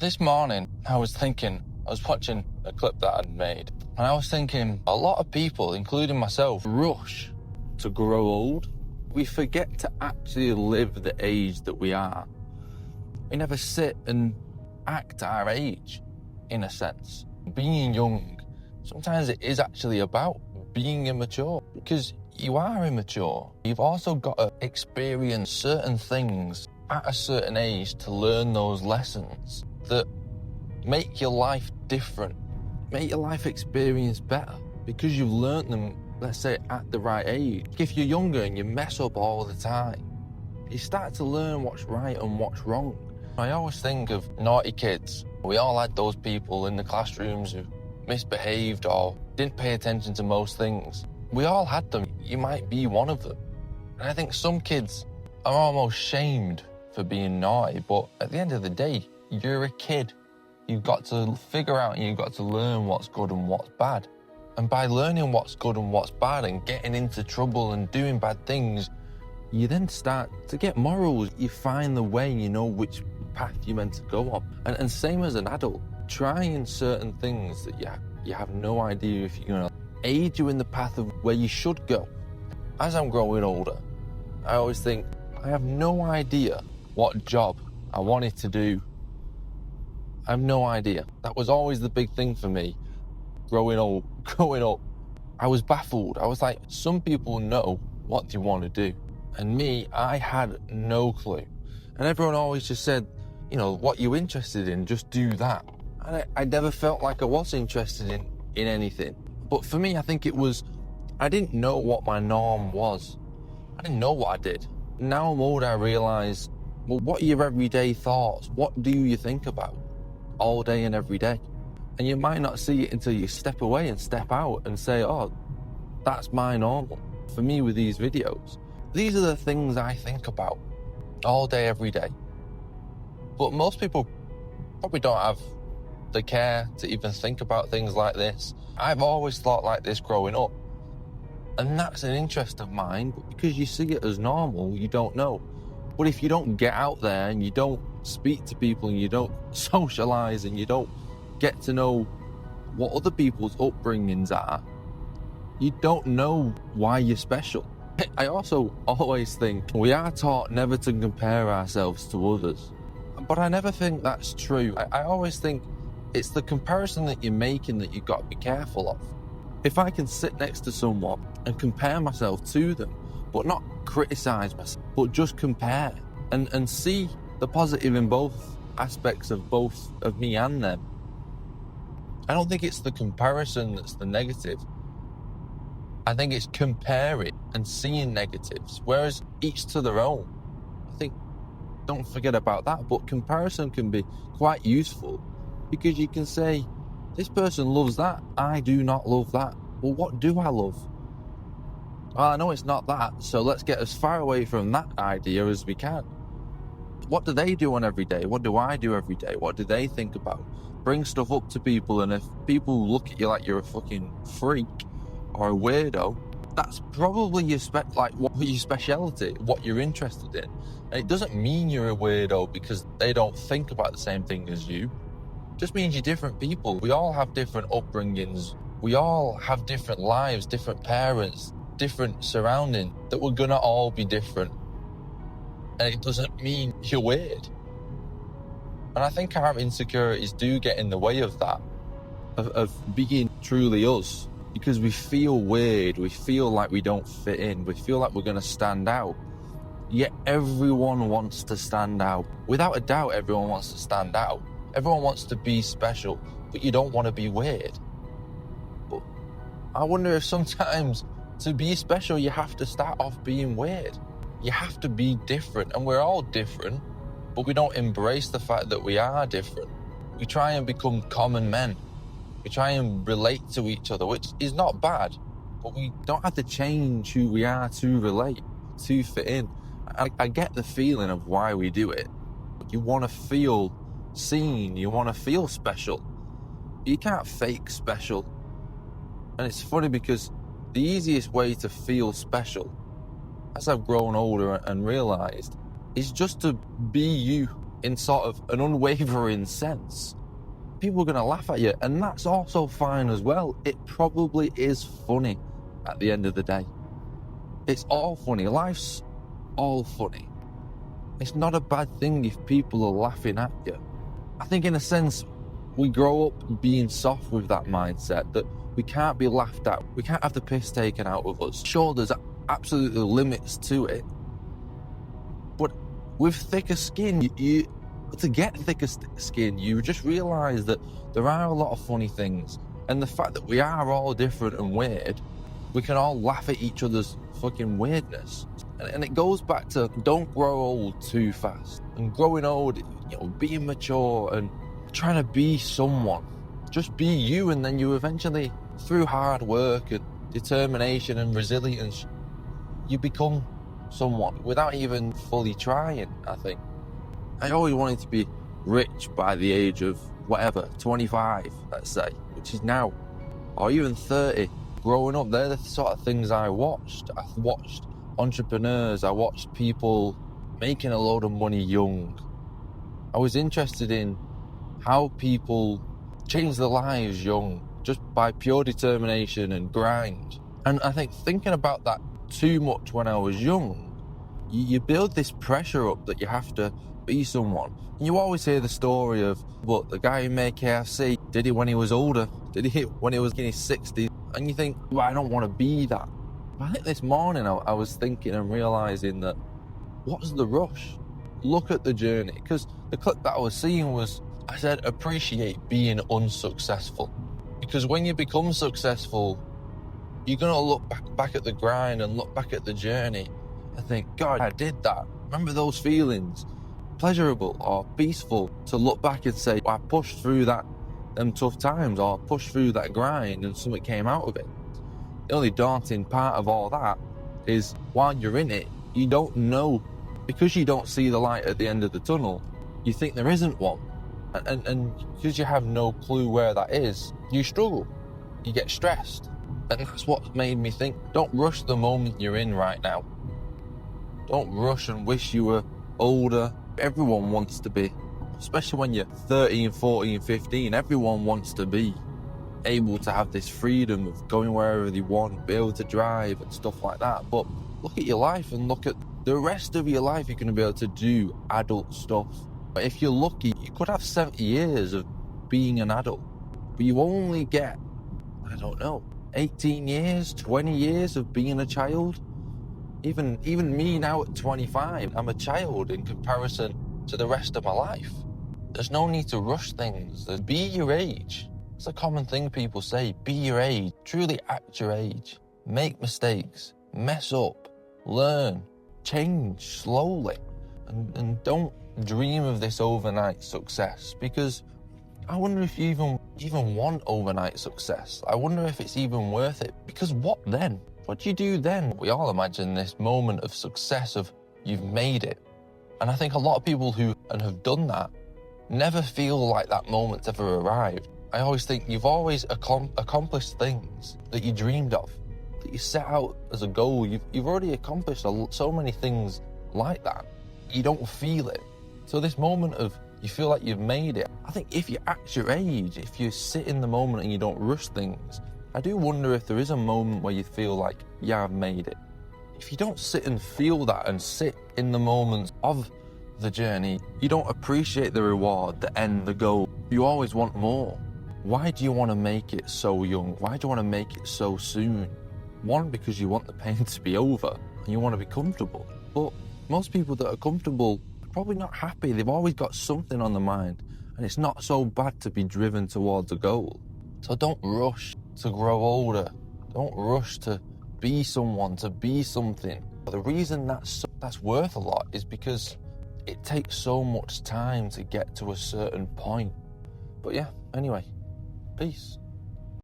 This morning, I was watching a clip that I'd made, and I was thinking, a lot of people, including myself, rush to grow old. We forget to actually live the age that we are. We never sit and act our age, in a sense. Being young, sometimes it is actually about being immature, because you are immature. You've also got to experience certain things at a certain age to learn those lessons that make your life different, make your life experience better, because you've learned them, let's say, at the right age. If you're younger and you mess up all the time, you start to learn what's right and what's wrong. I always think of naughty kids. We all had those people in the classrooms who misbehaved or didn't pay attention to most things. We all had them. You might be one of them. And I think some kids are almost shamed for being naughty, but at the end of the day, you're a kid. You've got to figure out and you've got to learn what's good and what's bad. And by learning what's good and what's bad and getting into trouble and doing bad things, you then start to get morals. You find the way, you know which path you're meant to go on. And same as an adult, trying certain things that you have no idea if you're going to aid you in the path of where you should go. As I'm growing older, I always think, I have no idea what job I wanted to do. I have no idea. That was always the big thing for me. Growing up, I was baffled. I was like, some people know what they want to do. And me, I had no clue. And everyone always just said, you know, what you're interested in, just do that. And I never felt like I was interested in anything. But for me, I think it was, I didn't know what my norm was. I didn't know what I did. Now I'm older, I realise, well, what are your everyday thoughts? What do you think about all day and every day? And you might not see it until you step away and step out and say, oh, that's my normal. For me with these videos, these are the things I think about all day, every day. But most people probably don't have the care to even think about things like this. I've always thought like this growing up. And that's an interest of mine, but because you see it as normal, you don't know. But if you don't get out there and you don't speak to people and you don't socialise and you don't get to know what other people's upbringings are, you don't know why you're special. I also always think we are taught never to compare ourselves to others. But I never think that's true. I always think it's the comparison that you're making that you've got to be careful of. If I can sit next to someone and compare myself to them, but not criticise myself, but just compare and see the positive in both aspects of both of me and them. I don't think it's the comparison that's the negative. I think it's comparing and seeing negatives, whereas each to their own. I think, don't forget about that, but comparison can be quite useful because you can say, this person loves that, I do not love that. Well, what do I love? Well, I know it's not that, so let's get as far away from that idea as we can. What do they do on every day? What do I do every day? What do they think about? Bring stuff up to people, and if people look at you like you're a fucking freak or a weirdo, that's probably your speciality, what you're interested in. And it doesn't mean you're a weirdo because they don't think about the same thing as you. It just means you're different people. We all have different upbringings. We all have different lives, different parents, different surroundings, that we're gonna all be different. And it doesn't mean you're weird. And I think our insecurities do get in the way of that, of being truly us, because we feel weird, we feel like we don't fit in, we feel like we're gonna stand out. Yet everyone wants to stand out. Without a doubt, everyone wants to stand out. Everyone wants to be special, but you don't want to be weird. But I wonder if sometimes to be special, you have to start off being weird. You have to be different, and we're all different, but we don't embrace the fact that we are different. We try and become common men. We try and relate to each other, which is not bad, but we don't have to change who we are to relate, to fit in. I get the feeling of why we do it. You want to feel seen, you want to feel special. You can't fake special. And it's funny because the easiest way to feel special, as I've grown older and realised, is just to be you. in sort of an unwavering sense, people are going to laugh at you, and that's also fine as well. It probably is funny at the end of the day. It's all funny. Life's all funny. It's not a bad thing if people are laughing at you. I think in a sense, we grow up being soft with that mindset that we can't be laughed at. We can't have the piss taken out of us. Sure, there's absolutely limits to it. But with thicker skin, to get thicker skin, you just realise that there are a lot of funny things. And the fact that we are all different and weird, we can all laugh at each other's fucking weirdness. And it goes back to don't grow old too fast. And growing old, being mature and trying to be someone. Just be you, and then you eventually, through hard work and determination and resilience, you become someone without even fully trying, I think. I always wanted to be rich by the age of 25, let's say, which is now, or even 30. Growing up, they're the sort of things I watched. I watched entrepreneurs, I watched people making a load of money young. I was interested in how people change their lives young, just by pure determination and grind. And I think thinking about that too much when I was young, you build this pressure up that you have to be someone. And you always hear the story of, but the guy who made KFC, did it when he was older, did it when he was in his 60s, and you think, well, I don't want to be that. But I think this morning I was thinking and realising that, what's the rush? Look at the journey. Because the clip that I was seeing was, I said, appreciate being unsuccessful. Because when you become successful, you're going to look back at the grind and look back at the journey and think, God, I did that. Remember those feelings? Pleasurable or peaceful to look back and say, I pushed through them tough times, or pushed through that grind and something came out of it. The only daunting part of all that is while you're in it, you don't know, because you don't see the light at the end of the tunnel, you think there isn't one. And because you have no clue where that is, you struggle, you get stressed. And that's what made me think, don't rush the moment you're in right now. Don't rush and wish you were older. Everyone wants to be, especially when you're 13, 14, 15, everyone wants to be able to have this freedom of going wherever they want, be able to drive and stuff like that. But look at your life and look at the rest of your life. You're going to be able to do adult stuff. If you're lucky, you could have 70 years of being an adult, but you only get, 18 years, 20 years of being a child. Even me now at 25, I'm a child in comparison to the rest of my life. There's no need to rush things. Be your age. It's a common thing people say, be your age. Truly act your age. Make mistakes. Mess up. Learn. Change slowly. And don't dream of this overnight success, because I wonder if you even want overnight success. I wonder if it's even worth it, because what then? What do you do then? We all imagine this moment of success of you've made it. And I think a lot of people who have done that never feel like that moment's ever arrived. I always think you've always accomplished things that you dreamed of, that you set out as a goal. You've already accomplished so many things like that. You don't feel it. So this moment of you feel like you've made it, I think if you act your age, if you sit in the moment and you don't rush things, I do wonder if there is a moment where you feel like, yeah, I've made it. If you don't sit and feel that and sit in the moments of the journey, you don't appreciate the reward, the end, the goal. You always want more. Why do you want to make it so young? Why do you want to make it so soon? One, because you want the pain to be over and you want to be comfortable. But most people that are comfortable are probably not happy. They've always got something on their mind, and it's not so bad to be driven towards a goal. So don't rush to grow older. Don't rush to be someone, to be something. The reason that's worth a lot is because it takes so much time to get to a certain point. But yeah, anyway, peace.